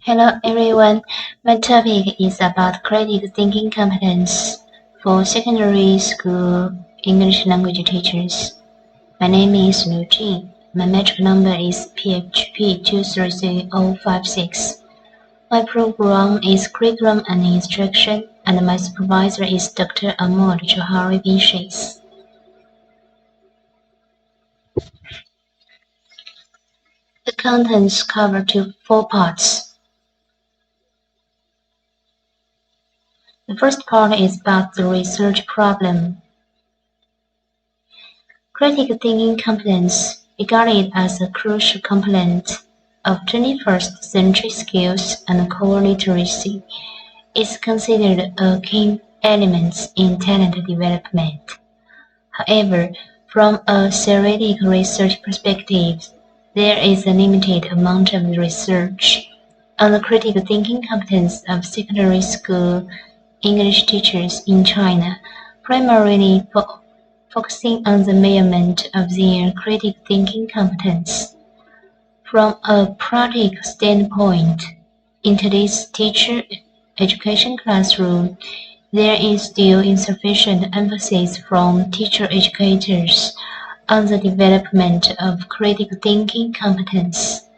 Hello everyone, my topic is about critical thinking competence for secondary school English language teachers. My name is JING. My metric number is PHP233056. My program is Curriculum and Instruction, and my supervisor is Dr. Ahmad Johari Binshis. The contents cover four parts. The first part is about the research problem. Critical thinking competence, regarded as a crucial component of 21st century skills and core literacy, is considered a key element in talent development. However, from a theoretic research perspective, there is a limited amount of research on the critical thinking competence of secondary school English teachers in China, primarily focusing on the measurement of their critical thinking competence. From a practical standpoint, in today's teacher education classroom, there is still insufficient emphasis from teacher educators on the development of critical thinking competence.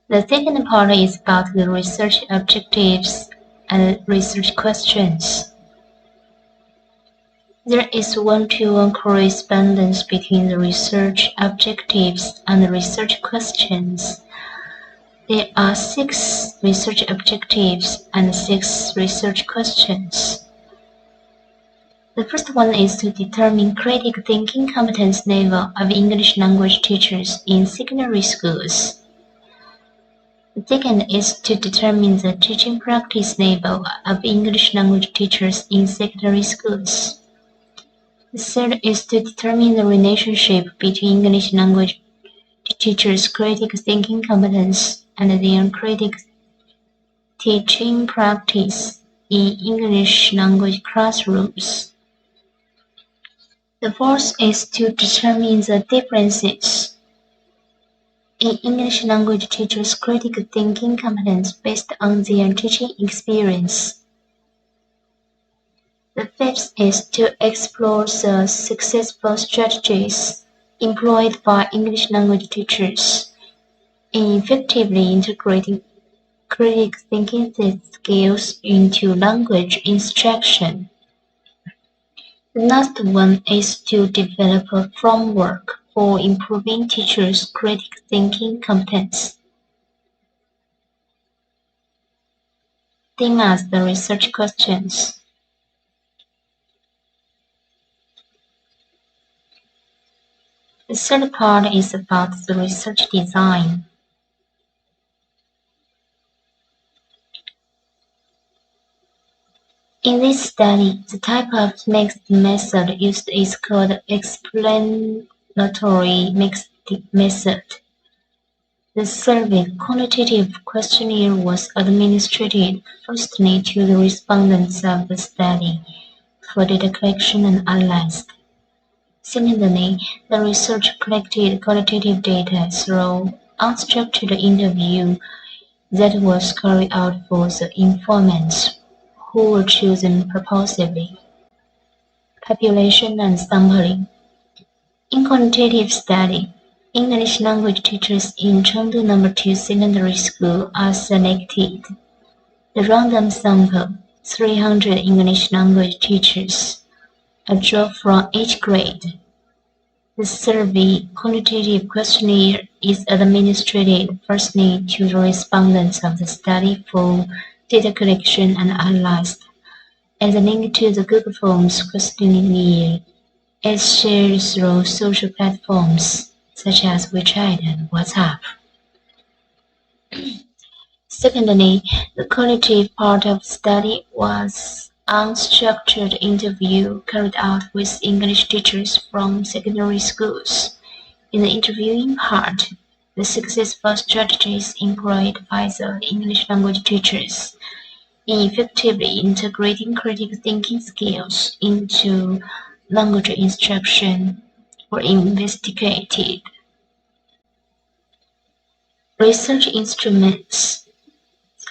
The second part is about the research objectives and research questions. There is one-to-one correspondence between the research objectives and the research questions. There are 6 research objectives and 6 research questions. The first one is to determine critical thinking competence level of English language teachers in secondary schools. The second is to determine the teaching practice level of English language teachers in secondary schools. The third is to determine the relationship between English language teachers' critical thinking competence and their critical teaching practice in English language classrooms. The fourth is to determine the differences in English language teachers' critical thinking competence based on their teaching experience. The fifth is to explore the successful strategies employed by English language teachers in effectively integrating critical thinking skills into language instruction. The last one is to develop a framework for improving teachers' critical thinking competence. Same as the research questions. The third part is about the research design. In this study, the type of mixed method used is called explanatory mixed method. The survey quantitative questionnaire was administered firstly to the respondents of the study for data collection and analysis. Secondly, the research collected qualitative data through unstructured interview that was carried out for the informants who were chosen purposely. Population and sampling. In quantitative study, English language teachers in Chengdu No. 2 Secondary School are selected. The random sample, 300 English language teachers, are drawn from each grade. The survey quantitative questionnaire is administered firstly to the respondents of the study for data collection and analysis, and the link to the Google Forms questionnaire is shared through social platforms such as WeChat and WhatsApp. Secondly, the qualitative part of the study was unstructured interview carried out with English teachers from secondary schools. In the interviewing part, the successful strategies employed by the English language teachers in effectively integrating critical thinking skills into language instruction were investigated. Research instruments.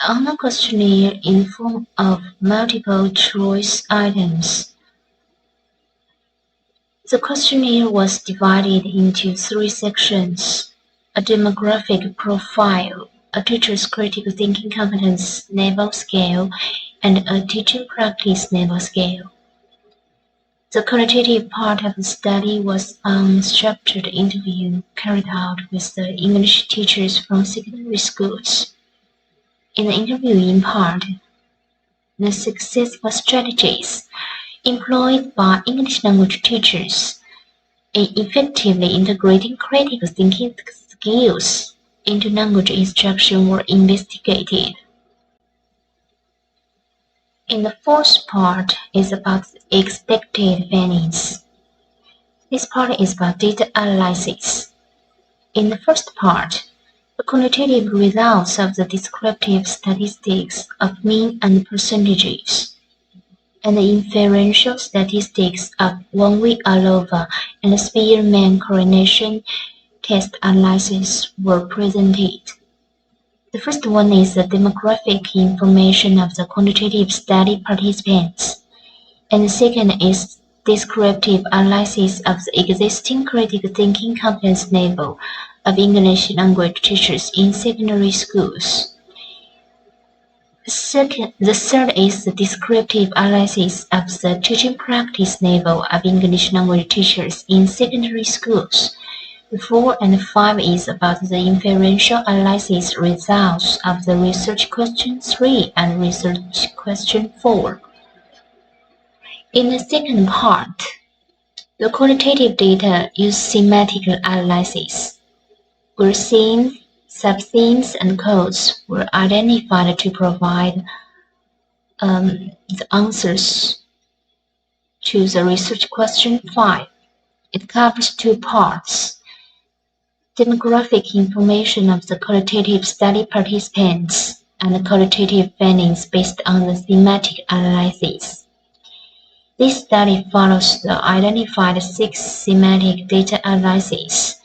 on a questionnaire in form of multiple choice items. The questionnaire was divided into 3 sections: a demographic profile, a teacher's critical thinking competence level scale, and a teaching practice level scale. The qualitative part of the study was an unstructured interview carried out with the English teachers from secondary schools. In the interviewing part, the successful strategies employed by English language teachers in effectively integrating critical thinking skills into language instruction were investigated. In the fourth part is about expected findings. This part is about data analysis. In the first part, the quantitative results of the descriptive statistics of mean and percentages, and the inferential statistics of one-way all-over and Spearman correlation test analysis were presented. The first one is the demographic information of the quantitative study participants, and the second is descriptive analysis of the existing critical thinking competence level of English language teachers in secondary schools. The third is the descriptive analysis of the teaching practice level of English language teachers in secondary schools. The 4 and 5 is about the inferential analysis results of the research question 3 and research question 4. In the second part, the qualitative data use semantic analysis, where themes, sub-themes, and codes were identified to provide the answers to the research question 5. It covers 2 parts: demographic information of the qualitative study participants and qualitative findings based on the thematic analysis. This study follows the identified 6 semantic data analysis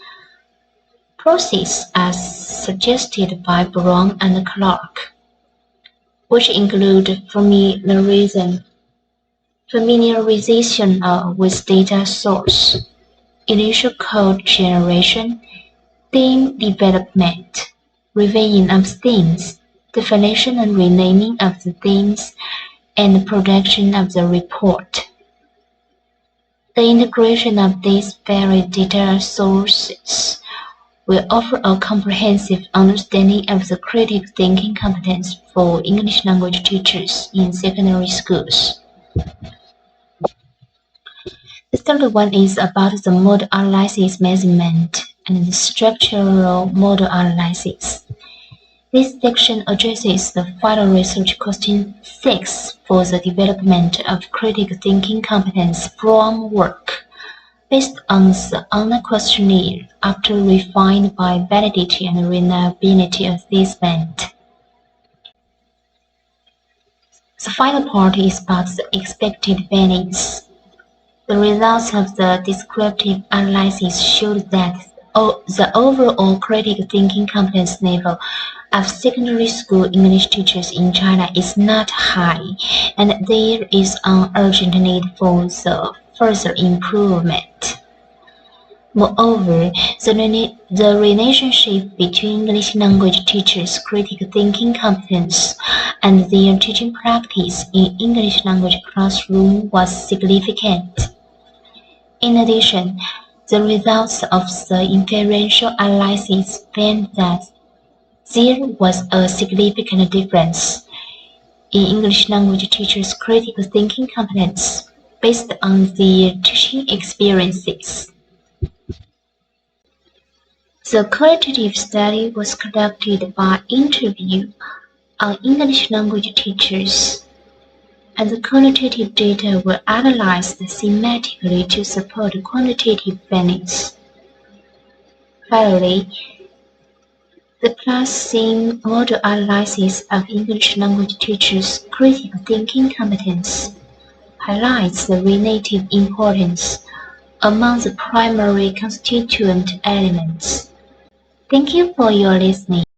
process as suggested by Brown and Clark, which include familiarization with data source, initial code generation, theme development, reviewing of themes, definition and renaming of the themes, and production of the report. The integration of these varied data sources will offer a comprehensive understanding of the critical thinking competence for English language teachers in secondary schools. The third one is about the model analysis measurement and the structural model analysis. This section addresses the final research question 6 for the development of critical thinking competence from work, based on the questionnaire after refined by validity and reliability assessment. The final part is about the expected findings. The results of the descriptive analysis showed that the overall critical thinking competence level of secondary school English teachers in China is not high, and there is an urgent need for the further improvement. Moreover, the relationship between English language teachers' critical thinking competence and their teaching practice in English language classroom was significant. In addition, the results of the inferential analysis found that there was a significant difference in English language teachers' critical thinking competence based on their teaching experiences. The qualitative study was conducted by interview on English language teachers, and the qualitative data were analyzed thematically to support quantitative findings. Finally, the class-theme model analysis of English language teachers' critical thinking competence highlights the relative importance among the primary constituent elements. Thank you for your listening.